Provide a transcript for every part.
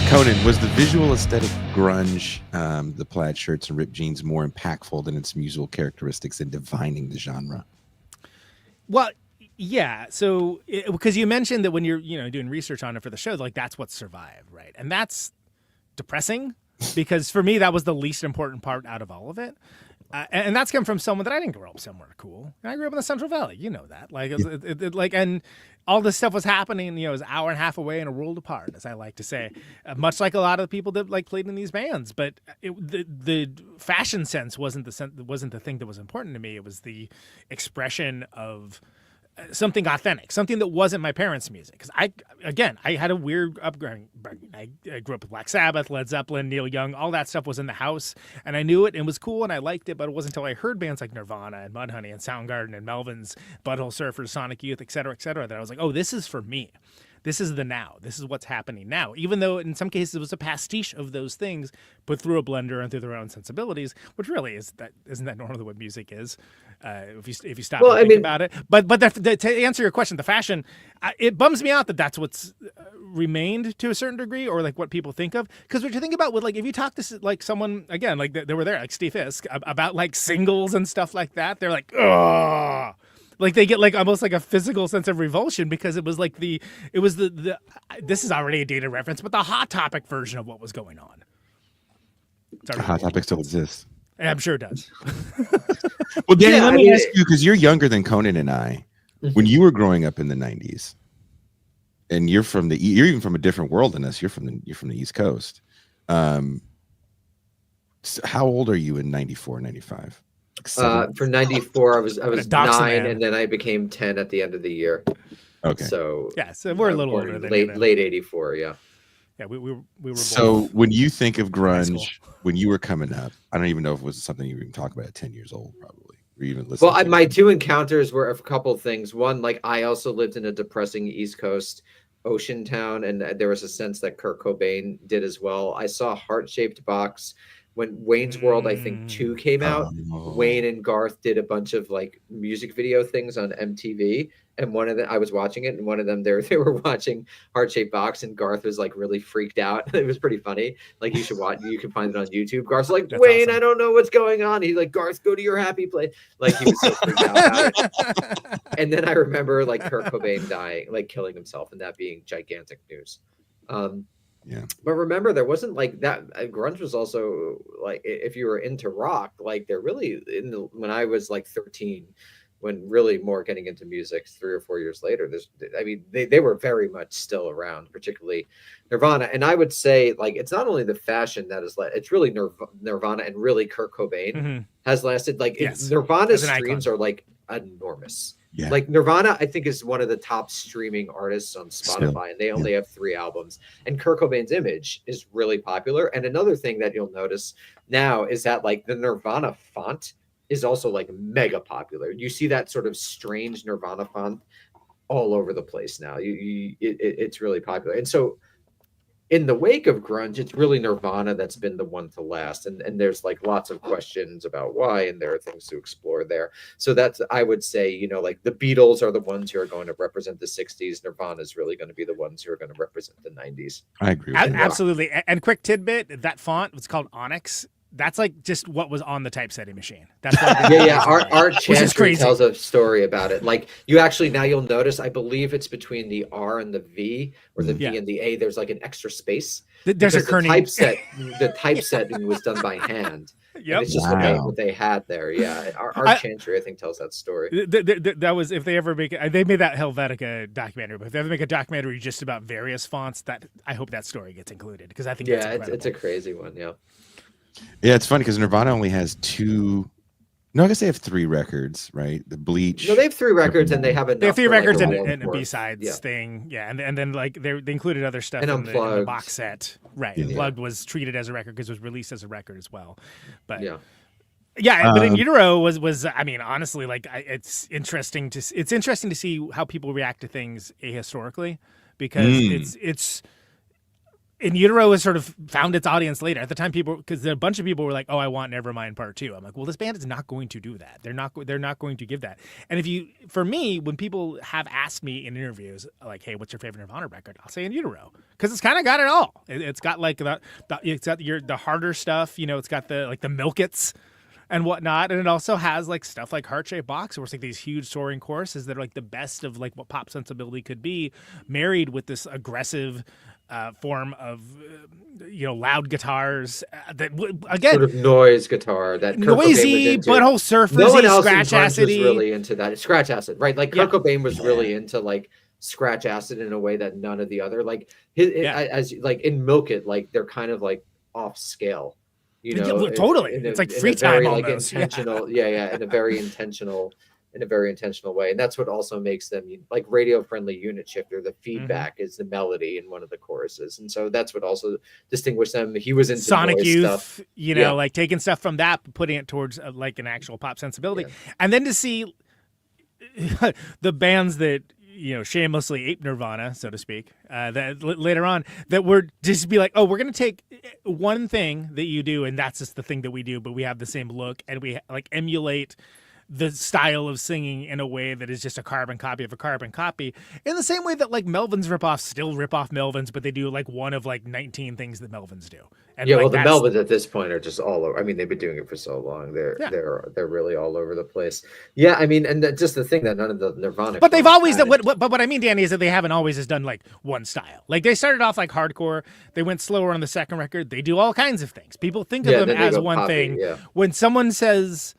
Conan, was the visual aesthetic of grunge, the plaid shirts and ripped jeans, more impactful than its musical characteristics in defining the genre? Well, yeah. So because you mentioned that when you're doing research on it for the show, like that's what survived, right? And that's depressing because for me that was the least important part out of all of it. And that's come from someone that I didn't grow up somewhere cool. I grew up in the Central Valley, you know that. Like, and all this stuff was happening. It was an hour and a half away and a world apart, as I like to say. Much like a lot of the people that like played in these bands, but the fashion sense wasn't the thing that was important to me. It was the expression of something authentic, something that wasn't my parents' music. Because I had a weird upbringing. I grew up with Black Sabbath, Led Zeppelin, Neil Young, all that stuff was in the house, and I knew it and it was cool and I liked it. But it wasn't until I heard bands like Nirvana and Mudhoney and Soundgarden and Melvins, Butthole Surfers, Sonic Youth, et cetera, that I was like, oh, this is for me. This is the now. This is what's happening now. Even though in some cases it was a pastiche of those things, put through a blender and through their own sensibilities, which really isn't that normally what music is, if you stop and think about it. But to answer your question, the fashion, it bums me out that that's what's remained to a certain degree, or like what people think of. Because what you think about with like if you talk to like someone again, like they were there, like Steve Fisk, about like singles and stuff like that, they're like, ugh. Like they get like almost like a physical sense of revulsion because it was like the this is already a dated reference, but the Hot Topic version of what was going on. Hot Topic still exists. Yeah, I'm sure it does. Well, Danny, let me ask you, because you're younger than Conan and I. When you were growing up in the '90s, and you're even from a different world than us. You're from the East Coast. So how old are you in '94, '95? For 94, I was 9, and then I became 10 at the end of the year. Okay. So so we're a little older than late 84. Yeah. Yeah, we were. So when you think of grunge, when you were coming up, I don't even know if it was something you even talk about at 10 years old, probably, or even listen. Well, my two encounters were a couple of things. One, like I also lived in a depressing East Coast ocean town, and there was a sense that Kurt Cobain did as well. I saw Heart-Shaped Box. When Wayne's World, I think 2 came out, Wayne and Garth did a bunch of like music video things on MTV, and one of them I was watching it, and one of them they were watching Heart-Shaped Box, and Garth was like really freaked out. It was pretty funny. Like you should watch. You can find it on YouTube. Garth's like, that's Wayne, awesome. I don't know what's going on. He's like, Garth, go to your happy place. Like he was so freaked out about it. And then I remember like Kurt Cobain dying, like killing himself, and that being gigantic news. Yeah. But remember, there wasn't like that. Grunge was also like, if you were into rock, like they're really when I was like 13, when really more getting into music 3 or 4 years later, they were very much still around, particularly Nirvana. And I would say like, it's not only the fashion that is it's really Nirvana and really Kurt Cobain has lasted. Like Nirvana's streams are like enormous. Yeah. Like Nirvana, I think, is one of the top streaming artists on Spotify, and they only have 3 albums. And Kurt Cobain's image is really popular. And another thing that you'll notice now is that like the Nirvana font is also like mega popular. You see that sort of strange Nirvana font all over the place now. It's really popular. And so in the wake of grunge, it's really Nirvana that's been the one to last. And there's like lots of questions about why, and there are things to explore there. So that's, I would say, like the Beatles are the ones who are going to represent the 60s. Nirvana is really going to be the ones who are going to represent the 90s. I agree with that. Absolutely. And quick tidbit, that font was called Onyx. That's like just what was on the typesetting machine. That's yeah. Art Chantry tells a story about it. Like you actually, now you'll notice, I believe it's between the R and the V, or the V and the A. There's like an extra space. There's a kerning. The typesetting was done by hand. Yep. It's just what they had there. Yeah. Art Chantry, I think, tells that story. That was, if they ever make it, they made that Helvetica documentary, but if they ever make a documentary just about various fonts, that I hope that story gets included, because I think that's incredible. It's a crazy one. Yeah. Yeah, it's funny because Nirvana only has 2. No, I guess they have 3 records, right? The Bleach. No, they have 3 records, and they have They have 3 records and a B-sides thing. Yeah, and then like they included other stuff in the box set. Right. Yeah. Unplugged was treated as a record because it was released as a record as well. But but In Utero was I mean, honestly, like it's interesting to see how people react to things ahistorically, because it's In Utero has sort of found its audience later. At the time, because a bunch of people were like, "Oh, I want Nevermind Part 2." I'm like, "Well, this band is not going to do that. They're not going to give that." And for me, when people have asked me in interviews, like, "Hey, what's your favorite Nirvana record?" I'll say In Utero, because it's kind of got it all. It's got like it's got the harder stuff. It's got the Milk It's and whatnot, and it also has like stuff like Heart Shaped Box, where it's like these huge soaring choruses that are like the best of like what pop sensibility could be, married with this aggressive form of loud guitars that again sort of noise guitar that Kurt noisy butthole surfersy, no one else scratch acid was acidy. really into that scratch acid, right? Like Kurt Cobain was really into like scratch acid in a way that none of the other like as like in Milk It, like they're kind of like off scale, totally. It's like free time almost. Like intentional, in a very intentional way. And that's what also makes them like radio friendly unit shifter. The feedback is the melody in one of the choruses. And so that's what also distinguished them. He was into Sonic Youth stuff. Like taking stuff from that, putting it towards like an actual pop sensibility. And then to see the bands that shamelessly ape Nirvana, so to speak, that later on that were just be like, oh, we're gonna take one thing that you do, and that's just the thing that we do, but we have the same look, and we like emulate the style of singing in a way that is just a carbon copy of a carbon copy, in the same way that like Melvins ripoffs still rip off Melvins, but they do like one of like 19 things that Melvins do. And well, the Melvins at this point are just all over. I mean, they've been doing it for so long. They're really all over the place. Yeah, I mean, and just the thing that none of the Nirvana. But they've always done. But what I mean, Danny, is that they haven't always just done like one style. Like they started off like hardcore. They went slower on the second record. They do all kinds of things. People think of them as one thing. Yeah. When someone says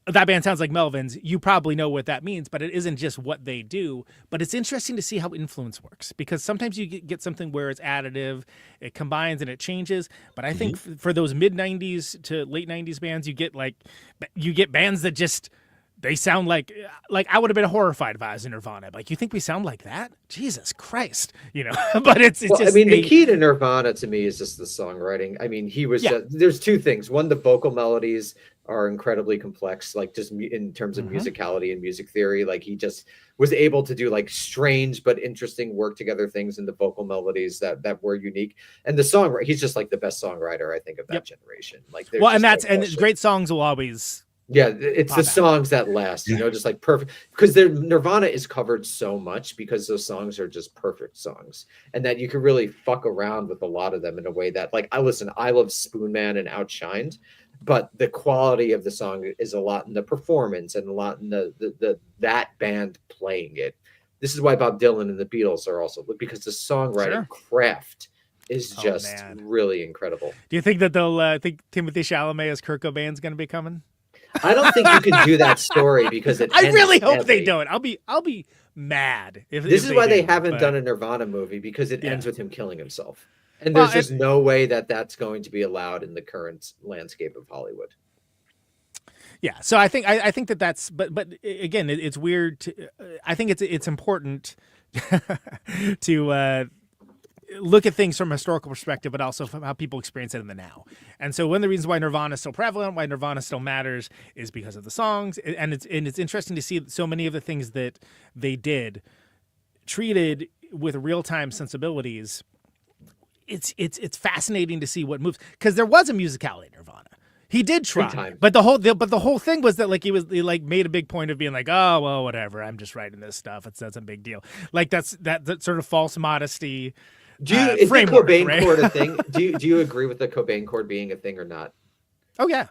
that band sounds like Melvins, you probably know what that means, but it isn't just what they do. But it's interesting to see how influence works, because sometimes you get something where it's additive, it combines and it changes. But I think for those mid 90s to late 90s bands, you get bands that just, they sound like I would have been horrified if I was in Nirvana. Like, you think we sound like that? Jesus Christ, But it's just. I mean, the key to Nirvana to me is just the songwriting. I mean, he was. There's two things. One, the vocal melodies are incredibly complex, like just in terms of musicality and music theory. Like he just was able to do like strange but interesting work together things in the vocal melodies that were unique. And the song, he's just like the best songwriter, I think, of that generation. Like, great songs will always. Yeah, it's the songs that last, just like perfect, because Nirvana is covered so much because those songs are just perfect songs, and that you can really fuck around with a lot of them in a way that, like, I love Spoon Man and Outshined, but the quality of the song is a lot in the performance and a lot in the that band playing it. This is why Bob Dylan and the Beatles are also, because the songwriting craft is just really incredible. Do you think that they'll think Timothy Chalamet as Kurt Cobain's going to be coming? I don't think you can do that story because it. I really hope they don't. I'll be mad if this is why they do, haven't done a Nirvana movie, because it ends with him killing himself, and there's just no way that that's going to be allowed in the current landscape of Hollywood. Yeah, so I think that's but again, it's weird. I think it's important to. Look at things from a historical perspective, but also from how people experience it in the now. And so one of the reasons why Nirvana is still prevalent, why Nirvana still matters, is because of the songs. And it's interesting to see so many of the things that they did treated with real-time sensibilities. It's fascinating to see what moves, because there was a musicality in Nirvana. He did try, but the whole thing was that like he made a big point of being like, oh well, whatever, I'm just writing this stuff. That's a big deal. Like that sort of false modesty. Is the Cobain chord a thing? Do you agree with the Cobain chord being a thing or not? Oh yeah.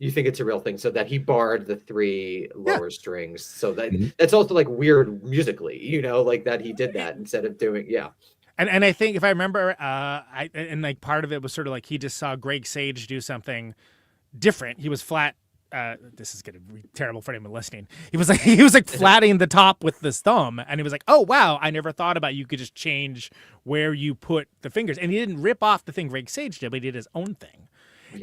You think it's a real thing, so that he barred the three lower strings, so that that's also like weird musically, like that he did that instead of doing And I think if I remember, like part of it was sort of like he just saw Greg Sage do something different. He was flat. This is gonna be terrible for anyone listening. He was like flatting the top with his thumb, and he was like, "Oh wow, I never thought about you could just change where you put the fingers." And he didn't rip off the thing Greg Sage did, but he did his own thing.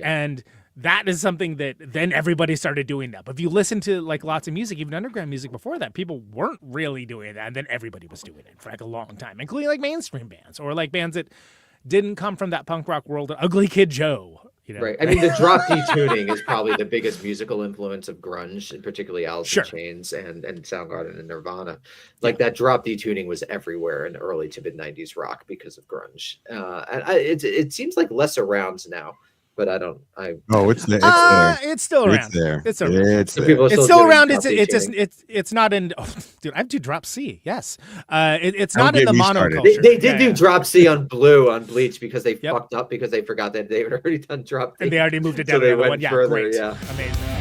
And that is something that then everybody started doing that. But if you listen to like lots of music, even underground music before that, people weren't really doing that, and then everybody was doing it for like a long time, including like mainstream bands or like bands that didn't come from that punk rock world. Ugly Kid Joe, You know? Right. I mean, the drop D tuning is probably the biggest musical influence of grunge, and particularly Alice in Chains and Soundgarden and Nirvana. Like that drop D tuning was everywhere in early to mid 90s rock because of grunge. It seems like less around now, but I don't. It's there. It's still around. It's there. It's around. It's So there. people are It's still doing around. drop D tuning. It's not in. Oh, dude, I do drop C. Yes. It's Don't not in get the me mono started. culture. They did do drop C on Blue on Bleach because they Yep. fucked up because they forgot that they had already done drop D. And they already moved it So down they to another went one. Yeah, further, great. yeah. Amazing.